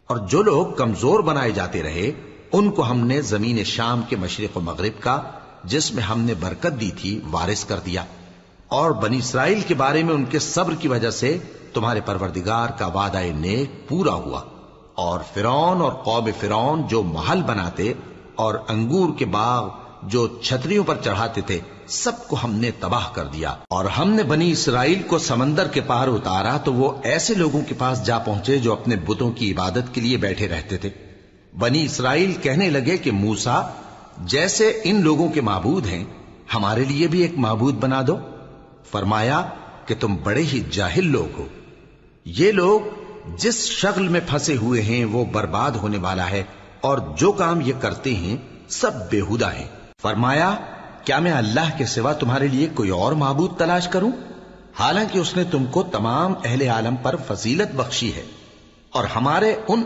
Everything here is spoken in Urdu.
اور جو لوگ کمزور بنائے جاتے رہے ان کو ہم نے زمین شام کے مشرق و مغرب کا، جس میں ہم نے برکت دی تھی، وارث کر دیا۔ اور بنی اسرائیل کے بارے میں ان کے صبر کی وجہ سے تمہارے پروردگار کا وعدہ نیک پورا ہوا۔ اور فرعون اور قوم فرعون جو محل بناتے اور انگور کے باغ جو چھتریوں پر چڑھاتے تھے، سب کو ہم نے تباہ کر دیا۔ اور ہم نے بنی اسرائیل کو سمندر کے پار اتارا تو وہ ایسے لوگوں کے پاس جا پہنچے جو اپنے بتوں کی عبادت کے لیے بیٹھے رہتے تھے۔ بنی اسرائیل کہنے لگے کہ موسیٰ، جیسے ان لوگوں کے معبود ہیں، ہمارے لیے بھی ایک معبود بنا دو۔ فرمایا کہ تم بڑے ہی جاہل لوگ ہو، یہ لوگ جس شغل میں پھنسے ہوئے ہیں وہ برباد ہونے والا ہے، اور جو کام یہ کرتے ہیں سب بےہودہ ہیں۔ فرمایا کیا میں اللہ کے سوا تمہارے لیے کوئی اور معبود تلاش کروں، حالانکہ اس نے تم کو تمام اہل عالم پر فضیلت بخشی ہے، اور ہمارے ان